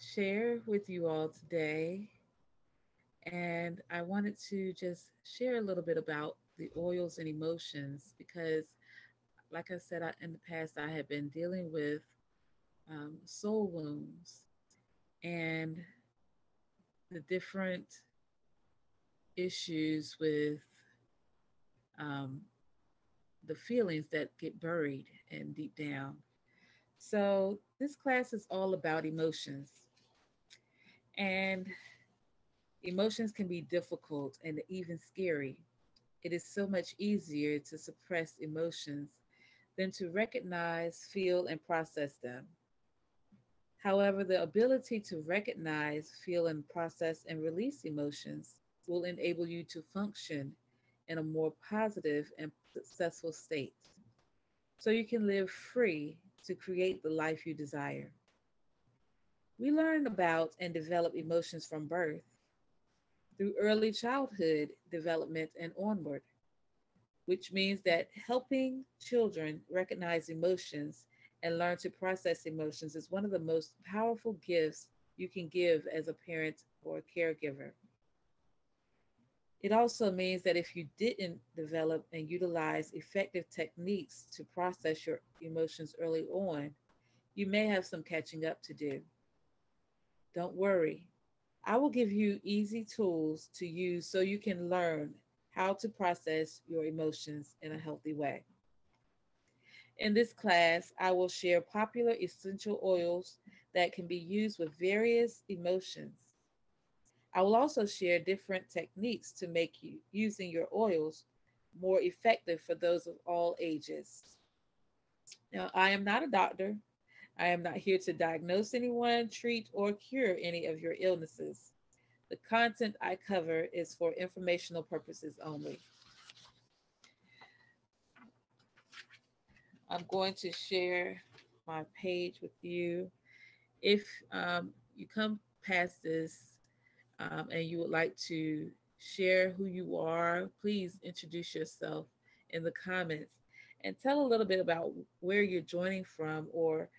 share with you all today. And I wanted to just share a little bit about the oils and emotions because, like I said, in the past, I have been dealing with soul wounds and the different issues with um, the feelings that get buried and deep down. So, this class is all about emotions, and emotions can be difficult and even scary. It is so much easier to suppress emotions than to recognize, feel, and process them. However, the ability to recognize, feel, and process and release emotions will enable you to function in a more positive and successful state so you can live free to create the life you desire. We learn about and develop emotions from birth through early childhood development and onward, which means that helping children recognize emotions and learn to process emotions is one of the most powerful gifts you can give as a parent or a caregiver. It also means that if you didn't develop and utilize effective techniques to process your emotions early on, you may have some catching up to do. Don't worry. I will give you easy tools to use so you can learn how to process your emotions in a healthy way. In this class, I will share popular essential oils that can be used with various emotions. I will also share different techniques to make you using your oils more effective for those of all ages. Now, I am not a doctor. I am not here to diagnose anyone, treat, or cure any of your illnesses. The content I cover is for informational purposes only. I'm going to share my page with you. If you come past this and you would like to share who you are, please introduce yourself in the comments and tell a little bit about where you're joining from or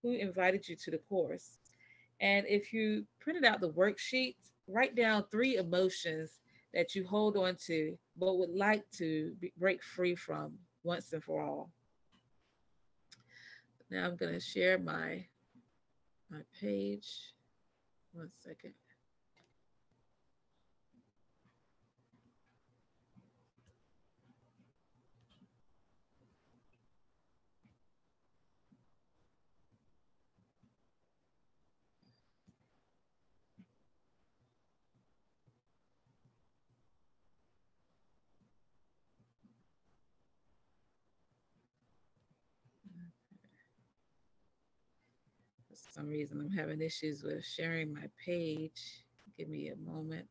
who invited you to the course. And if you printed out the worksheet, write down three emotions that you hold on to but would like to break free from once and for all. Now I'm going to share my page. One second. For some reason, I'm having issues with sharing my page. Give me a moment.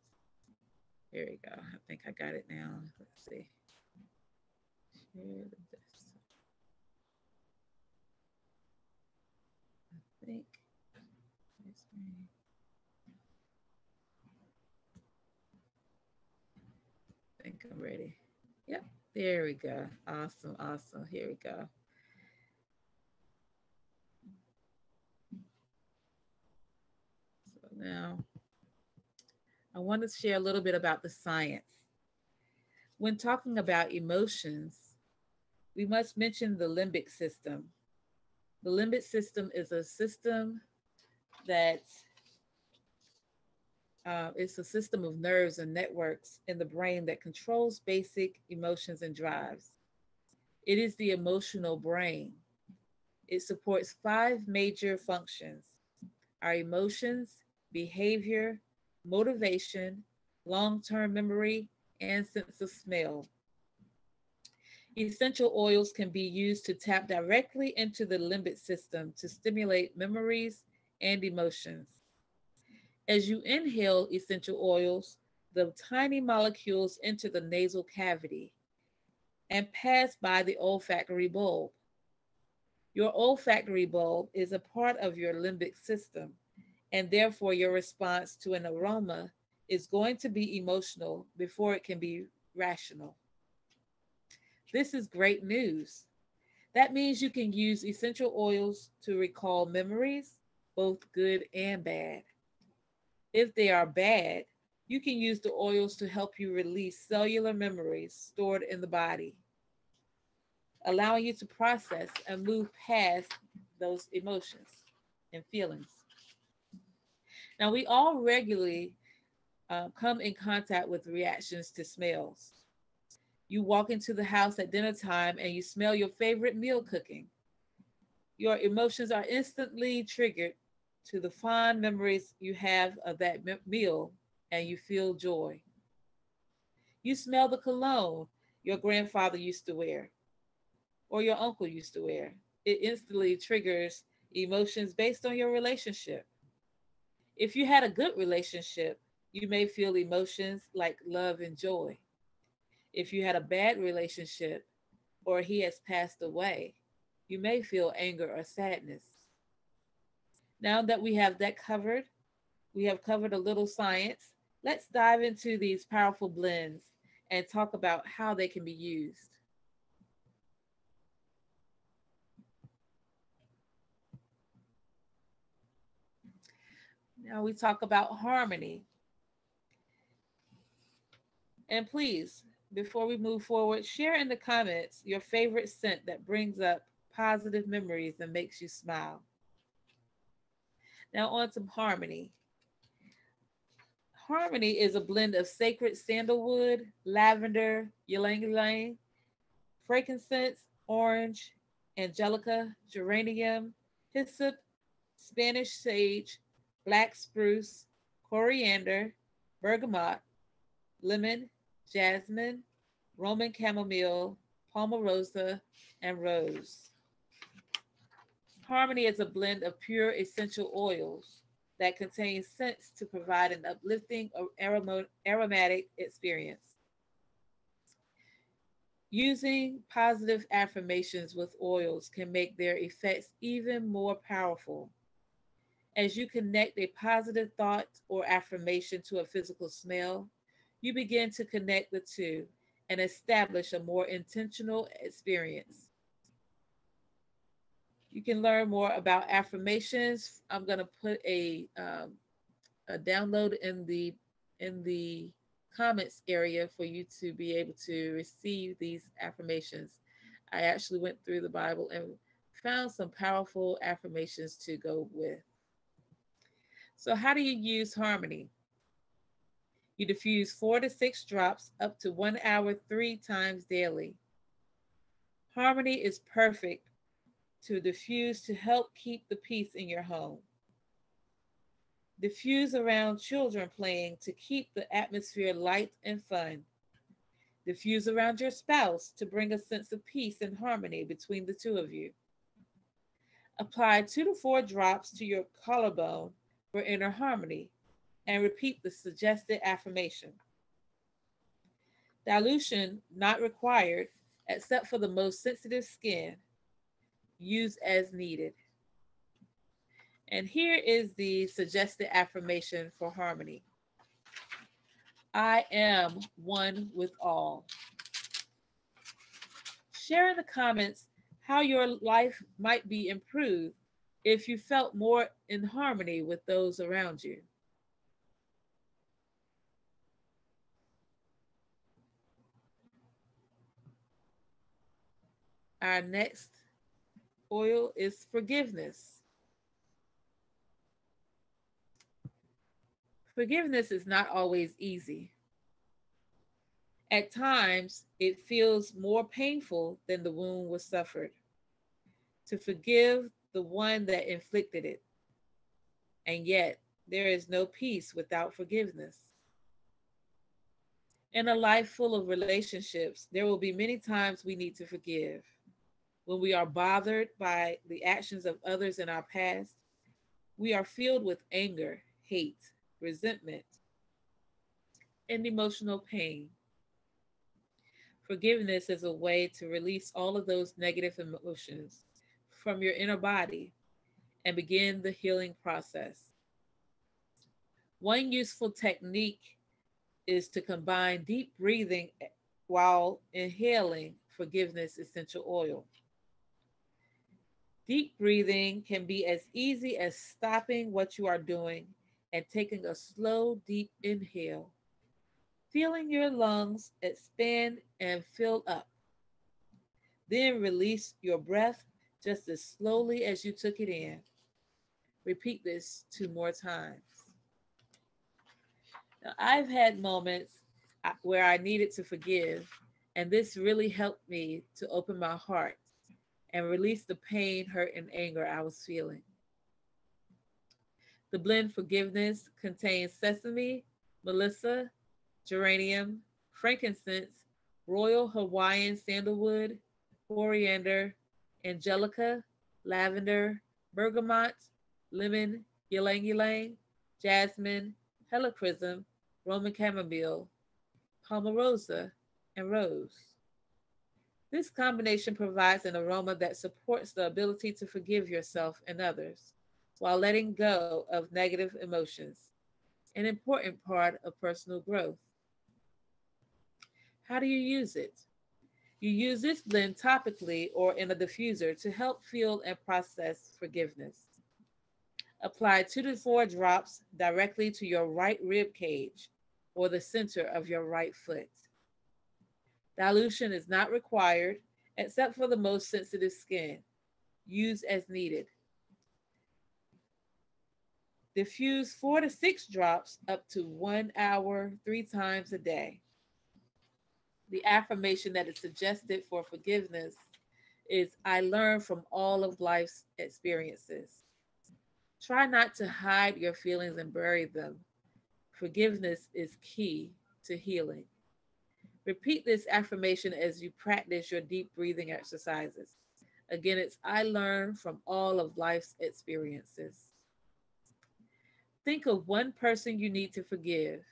Here we go. I think I got it now. Let's see. Share the desktop. I think. I think I'm ready. Yep. There we go. Awesome. Awesome. Here we go. So now I want to share a little bit about the science. When talking about emotions, we must mention the limbic system. The limbic system is a system that it's a system of nerves and networks in the brain that controls basic emotions and drives. It is the emotional brain. It supports five major functions: our emotions, behavior, motivation, long term memory, and sense of smell. Essential oils can be used to tap directly into the limbic system to stimulate memories and emotions. As you inhale essential oils, the tiny molecules enter the nasal cavity and pass by the olfactory bulb. Your olfactory bulb is a part of your limbic system, and therefore your response to an aroma is going to be emotional before it can be rational. This is great news. That means you can use essential oils to recall memories, both good and bad. If they are bad, you can use the oils to help you release cellular memories stored in the body, allowing you to process and move past those emotions and feelings. Now, we all regularly come in contact with reactions to smells. You walk into the house at dinner time and you smell your favorite meal cooking. Your emotions are instantly triggered to the fond memories you have of that meal and you feel joy. You smell the cologne your grandfather used to wear or your uncle used to wear. It instantly triggers emotions based on your relationship. If you had a good relationship, you may feel emotions like love and joy. If you had a bad relationship or he has passed away, you may feel anger or sadness. Now that we have that covered, we have covered a little science. Let's dive into these powerful blends and talk about how they can be used. Now we talk about harmony. And please, before we move forward, share in the comments your favorite scent that brings up positive memories and makes you smile. Now on to harmony. Harmony is a blend of sacred sandalwood, lavender, ylang ylang, frankincense, orange, angelica, geranium, hyssop, Spanish sage, black spruce, coriander, bergamot, lemon, jasmine, Roman chamomile, palmarosa, and rose. Harmony is a blend of pure essential oils that contains scents to provide an uplifting or aromatic experience. Using positive affirmations with oils can make their effects even more powerful. As you connect a positive thought or affirmation to a physical smell, you begin to connect the two and establish a more intentional experience. You can learn more about affirmations. I'm going to put a download in the comments area for you to be able to receive these affirmations. I actually went through the Bible and found some powerful affirmations to go with. So, how do you use harmony? You diffuse 4 to 6 drops up to 1 hour 3 times daily. Harmony is perfect to diffuse to help keep the peace in your home. Diffuse around children playing to keep the atmosphere light and fun. Diffuse around your spouse to bring a sense of peace and harmony between the two of you. Apply 2 to 4 drops to your collarbone for inner harmony and repeat the suggested affirmation. Dilution not required except for the most sensitive skin. Use as needed. And here is the suggested affirmation for harmony. I am one with all. Share in the comments how your life might be improved if you felt more in harmony with those around you. Our next oil is forgiveness. Forgiveness is not always easy. At times, it feels more painful than the wound was suffered. To forgive the one that inflicted it. And yet, there is no peace without forgiveness. In a life full of relationships, there will be many times we need to forgive. When we are bothered by the actions of others in our past, we are filled with anger, hate, resentment, and emotional pain. Forgiveness is a way to release all of those negative emotions from your inner body and begin the healing process. One useful technique is to combine deep breathing while inhaling forgiveness essential oil. Deep breathing can be as easy as stopping what you are doing and taking a slow, deep inhale, feeling your lungs expand and fill up. Then release your breath just as slowly as you took it in. Repeat this 2 more times. Now, I've had moments where I needed to forgive, and this really helped me to open my heart and release the pain, hurt, and anger I was feeling. The blend forgiveness contains sesame, melissa, geranium, frankincense, royal Hawaiian sandalwood, coriander, angelica, lavender, bergamot, lemon, ylang ylang, jasmine, helichrysum, Roman chamomile, palmarosa, and rose. This combination provides an aroma that supports the ability to forgive yourself and others while letting go of negative emotions, an important part of personal growth. How do you use it? You use this blend topically or in a diffuser to help feel and process forgiveness. Apply 2 to 4 drops directly to your right rib cage or the center of your right foot. Dilution is not required except for the most sensitive skin. Use as needed. Diffuse 4 to 6 drops up to 1 hour, 3 times a day. The affirmation that is suggested for forgiveness is I learn from all of life's experiences. Try not to hide your feelings and bury them. Forgiveness is key to healing. Repeat this affirmation as you practice your deep breathing exercises. Again, it's I learn from all of life's experiences. Think of one person you need to forgive.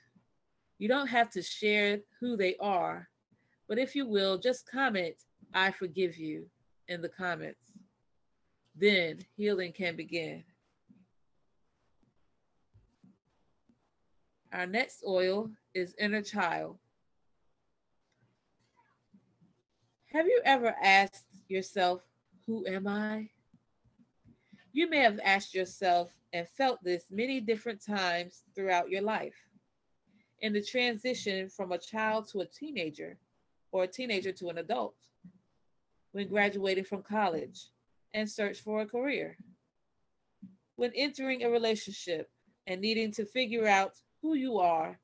You don't have to share who they are, but if you will, just comment, I forgive you in the comments. Then healing can begin. Our next oil is Inner Child. Have you ever asked yourself, who am I? You may have asked yourself and felt this many different times throughout your life. In the transition from a child to a teenager, or a teenager to an adult, when graduating from college and search for a career, when entering a relationship and needing to figure out who you are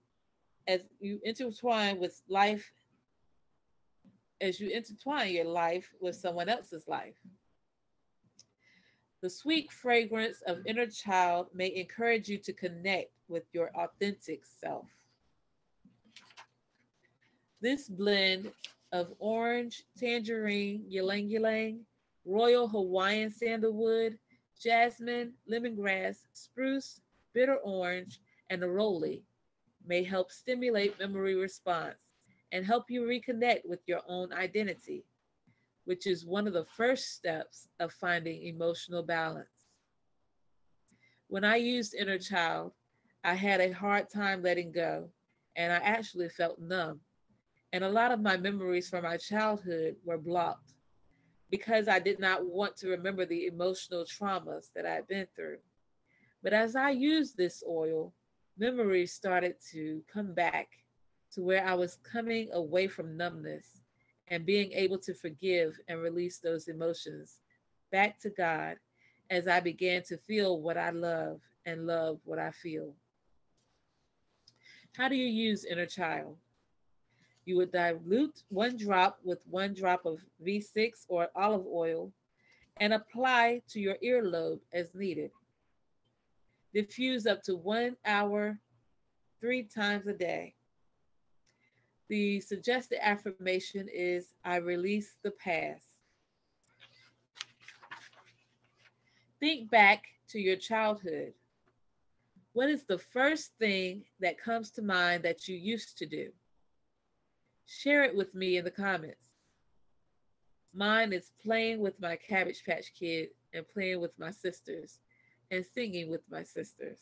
as you intertwine with life, as you intertwine your life with someone else's life. The sweet fragrance of Inner Child may encourage you to connect with your authentic self. This blend of orange, tangerine, ylang ylang, royal Hawaiian sandalwood, jasmine, lemongrass, spruce, bitter orange, and neroli may help stimulate memory response and help you reconnect with your own identity, which is one of the first steps of finding emotional balance. When I used Inner Child, I had a hard time letting go, and I actually felt numb. And a lot of my memories from my childhood were blocked because I did not want to remember the emotional traumas that I had been through. But as I used this oil, memories started to come back to where I was coming away from numbness and being able to forgive and release those emotions back to God as I began to feel what I love and love what I feel. How do you use Inner Child? You would dilute 1 drop with 1 drop of V6 or olive oil and apply to your earlobe as needed. Diffuse up to 1 hour, 3 times a day. The suggested affirmation is I release the past. Think back to your childhood. What is the first thing that comes to mind that you used to do? Share it with me in the comments. Mine is playing with my Cabbage Patch Kid and playing with my sisters and singing with my sisters.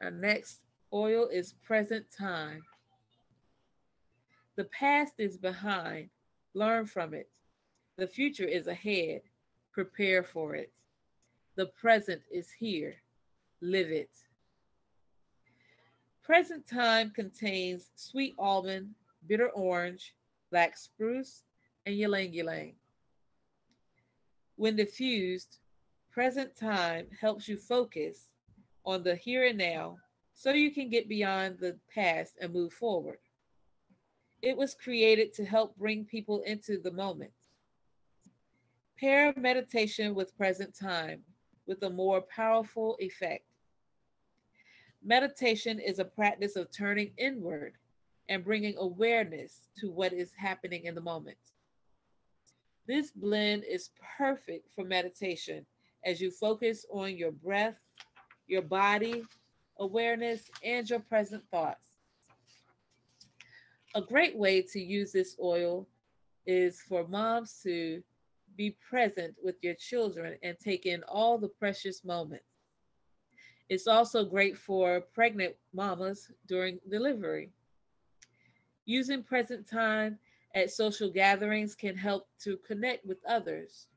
Our next oil is Present Time. The past is behind. Learn from it. The future is ahead. Prepare for it. The present is here. Live it. Present time contains sweet almond, bitter orange, black spruce, and ylang ylang. When diffused, present time helps you focus on the here and now so you can get beyond the past and move forward. It was created to help bring people into the moment. Pair meditation with present time with a more powerful effect. Meditation is a practice of turning inward and bringing awareness to what is happening in the moment. This blend is perfect for meditation as you focus on your breath, your body, awareness, and your present thoughts. A great way to use this oil is for moms to be present with your children and take in all the precious moments. It's also great for pregnant mamas during delivery. Using present time at social gatherings can help to connect with others.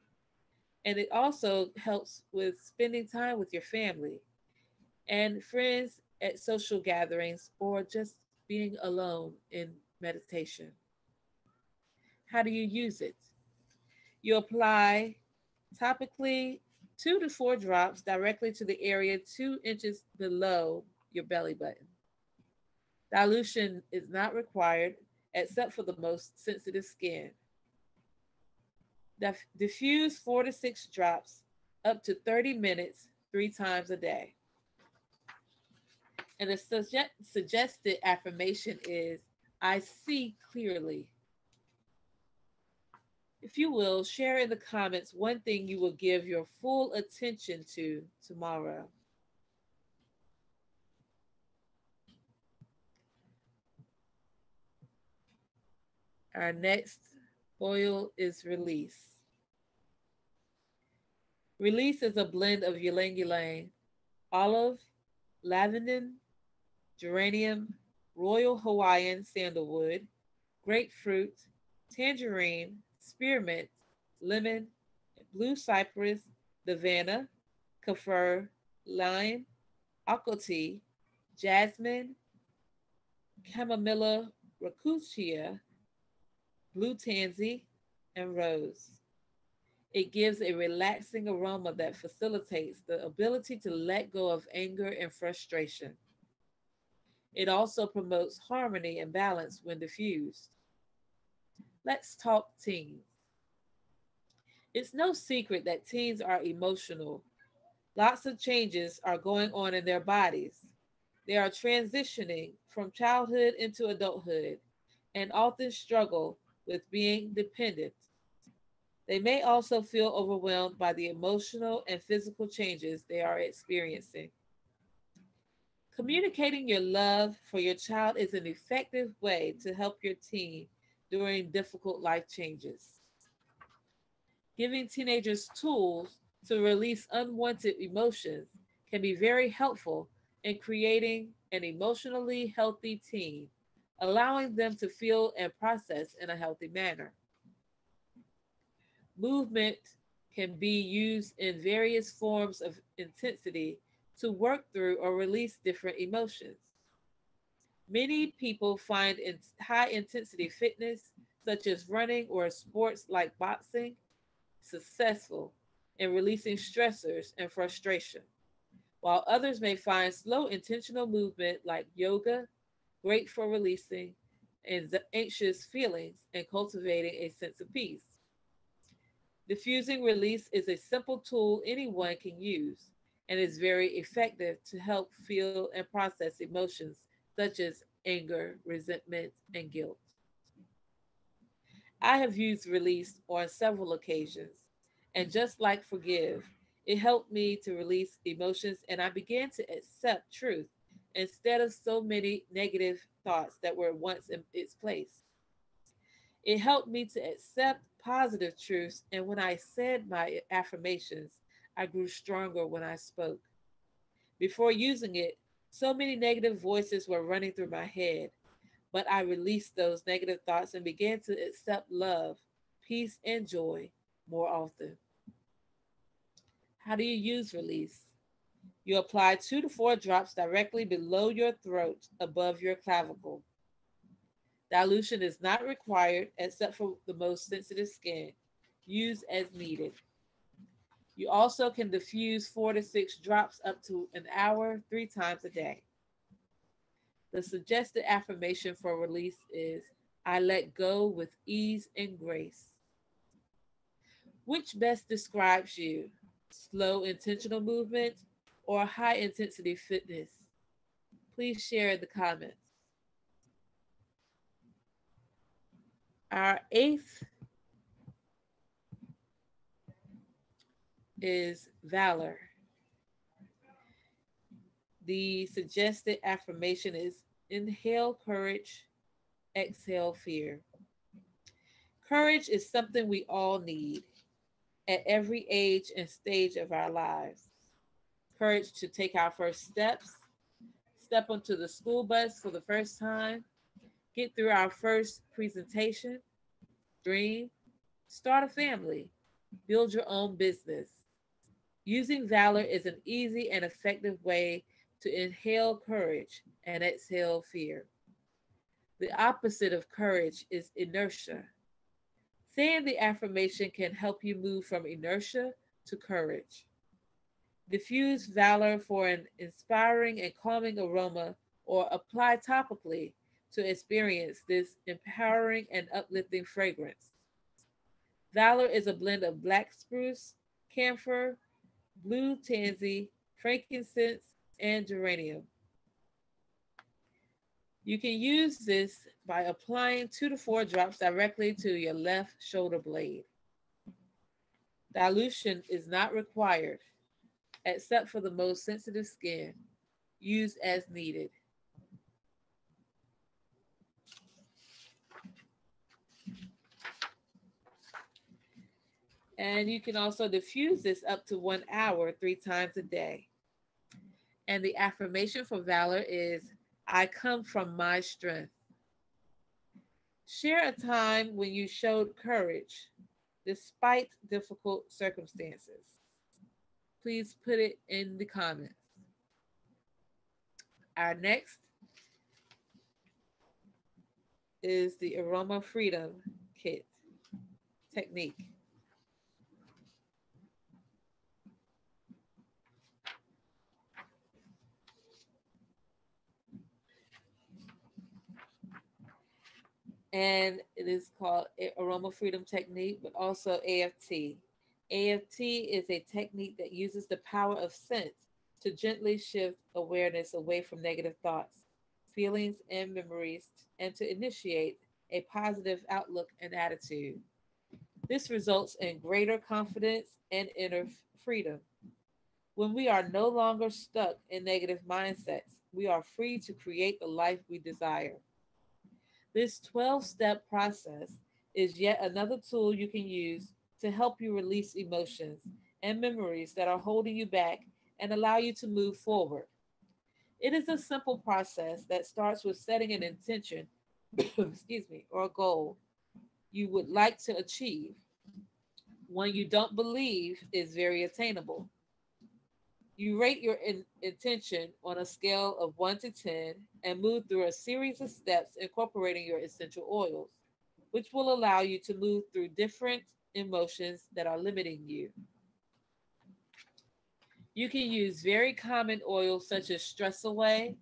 And it also helps with spending time with your family and friends at social gatherings or just being alone in meditation. How do you use it? You apply topically 2 to 4 drops directly to the area 2 inches below your belly button. Dilution is not required except for the most sensitive skin. Diffuse 4 to 6 drops up to 30 minutes 3 times a day. And the suggested affirmation is I see clearly. If you will, share in the comments one thing you will give your full attention to tomorrow. Our next oil is release. Release is a blend of ylang ylang, olive, lavender, geranium, royal Hawaiian sandalwood, grapefruit, tangerine, spearmint, lemon, blue cypress, davana, kaffir, lime, akoti, jasmine, chamomilla, rakuchia, blue tansy, and rose. It gives a relaxing aroma that facilitates the ability to let go of anger and frustration. It also promotes harmony and balance when diffused. Let's talk teens. It's no secret that teens are emotional. Lots of changes are going on in their bodies. They are transitioning from childhood into adulthood and often struggle with being dependent. They may also feel overwhelmed by the emotional and physical changes they are experiencing. Communicating your love for your child is an effective way to help your teen during difficult life changes. Giving teenagers tools to release unwanted emotions can be very helpful in creating an emotionally healthy teen, allowing them to feel and process in a healthy manner. Movement can be used in various forms of intensity to work through or release different emotions. Many people find high intensity fitness, such as running or sports like boxing, successful in releasing stressors and frustration, while others may find slow, intentional movement like yoga great for releasing anxious feelings and cultivating a sense of peace. Diffusing release is a simple tool anyone can use and is very effective to help feel and process emotions such as anger, resentment, and guilt. I have used release on several occasions, and just like forgive, it helped me to release emotions and I began to accept truth instead of so many negative thoughts that were once in its place. It helped me to accept positive truths, and when I said my affirmations, I grew stronger when I spoke. Before using it, so many negative voices were running through my head, but I released those negative thoughts and began to accept love, peace, and joy more often. How do you use release? You apply 2 to 4 drops directly below your throat above your clavicle. Dilution is not required except for the most sensitive skin. Use as needed. You also can diffuse 4 to 6 drops up to an hour 3 times a day. The suggested affirmation for release is I let go with ease and grace. Which best describes you? Slow, intentional movement or high intensity fitness? Please share in the comments. Our eighth is Valor. The suggested affirmation is inhale courage, exhale fear. Courage is something we all need at every age and stage of our lives. Courage to take our first steps, step onto the school bus for the first time, get through our first presentation, dream, start a family, build your own business. Using valor is an easy and effective way to inhale courage and exhale fear. The opposite of courage is inertia. Saying the affirmation can help you move from inertia to courage. Diffuse valor for an inspiring and calming aroma or apply topically to experience this empowering and uplifting fragrance. Valor is a blend of black spruce, camphor, blue tansy, frankincense, and geranium. You can use this by applying 2 to 4 drops directly to your left shoulder blade. Dilution is not required except for the most sensitive skin. Use as needed. And you can also diffuse this up to 1 hour 3 times a day. And the affirmation for valor is I come from my strength. Share a time when you showed courage despite difficult circumstances. Please put it in the comments. Our next is the Aroma Freedom kit technique. And it is called Aroma Freedom Technique, but also AFT. AFT is a technique that uses the power of scent to gently shift awareness away from negative thoughts, feelings, and memories, and to initiate a positive outlook and attitude. This results in greater confidence and inner freedom. When we are no longer stuck in negative mindsets, we are free to create the life we desire. This 12-step process is yet another tool you can use to help you release emotions and memories that are holding you back and allow you to move forward. It is a simple process that starts with setting an intention, excuse me, or a goal you would like to achieve, one you don't believe is very attainable. You rate your intention on a scale of 1 to 10 and move through a series of steps incorporating your essential oils, which will allow you to move through different emotions that are limiting you. You can use very common oils such as stress away,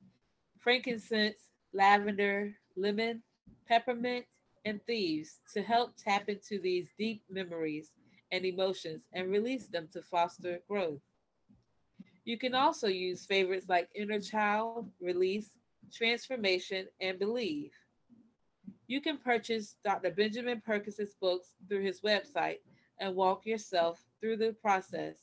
frankincense, lavender, lemon, peppermint, and thieves to help tap into these deep memories and emotions and release them to foster growth. You can also use favorites like Inner Child, Release, Transformation, and Believe. You can purchase Dr. Benjamin Perkins' books through his website and walk yourself through the process,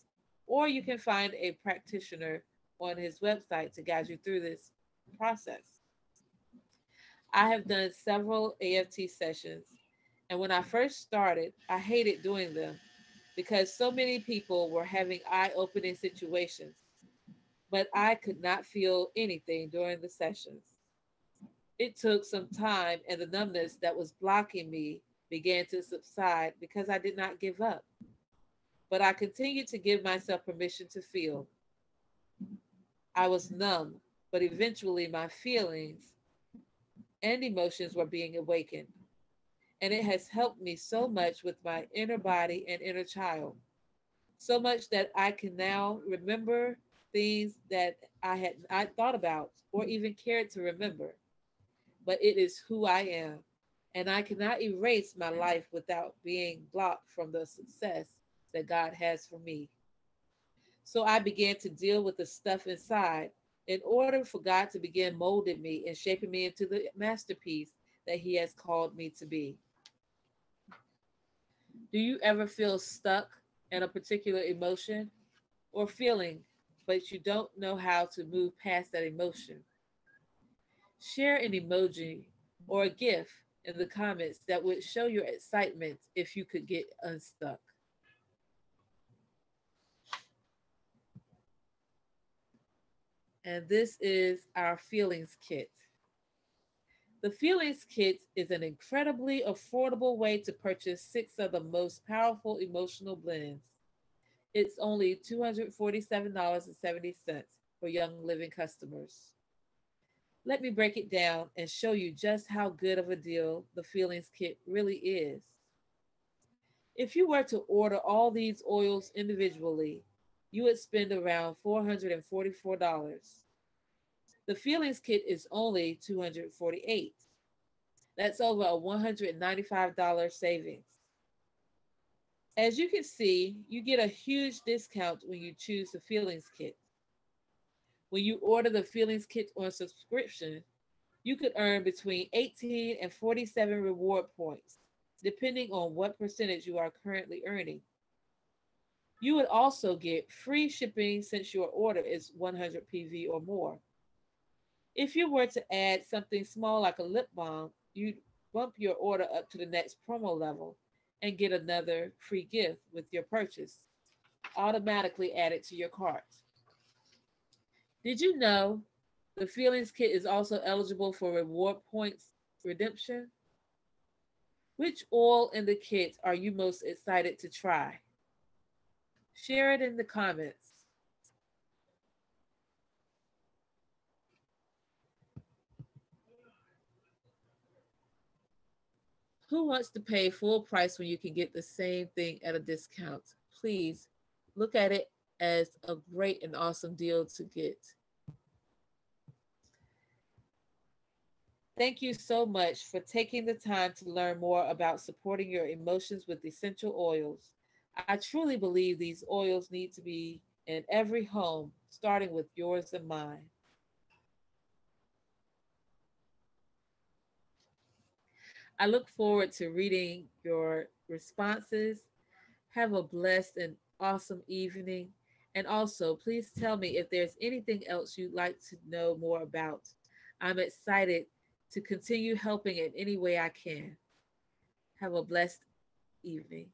or you can find a practitioner on his website to guide you through this process. I have done several AFT sessions, and when I first started, I hated doing them because so many people were having eye opening situations, but I could not feel anything during the sessions. It took some time, and the numbness that was blocking me began to subside because I did not give up. But I continued to give myself permission to feel. I was numb, but eventually my feelings and emotions were being awakened. And it has helped me so much with my inner body and inner child. So much that I can now remember things that I thought about or even cared to remember. But it is who I am. And I cannot erase my life without being blocked from the success that God has for me. So I began to deal with the stuff inside in order for God to begin molding me and shaping me into the masterpiece that He has called me to be. Do you ever feel stuck in a particular emotion or feeling, but you don't know how to move past that emotion? Share an emoji or a GIF in the comments that would show your excitement if you could get unstuck. And this is our feelings kit. The feelings kit is an incredibly affordable way to purchase six of the most powerful emotional blends. It's only $247.70 for Young Living customers. Let me break it down and show you just how good of a deal the feelings kit really is. If you were to order all these oils individually, you would spend around $444. The feelings kit is only $248. That's over a $195 savings. As you can see, you get a huge discount when you choose the feelings kit. When you order the feelings kit on subscription, you could earn between 18 and 47 reward points, depending on what percentage you are currently earning. You would also get free shipping since your order is 100 PV or more. If you were to add something small like a lip balm, you'd bump your order up to the next promo level and get another free gift with your purchase automatically added to your cart. Did you know the Feelings Kit is also eligible for reward points redemption? Which oil in the kit are you most excited to try? Share it in the comments. Who wants to pay full price when you can get the same thing at a discount? Please look at it as a great and awesome deal to get. Thank you so much for taking the time to learn more about supporting your emotions with essential oils. I truly believe these oils need to be in every home, starting with yours and mine. I look forward to reading your responses. Have a blessed and awesome evening. And also, please tell me if there's anything else you'd like to know more about. I'm excited to continue helping in any way I can. Have a blessed evening.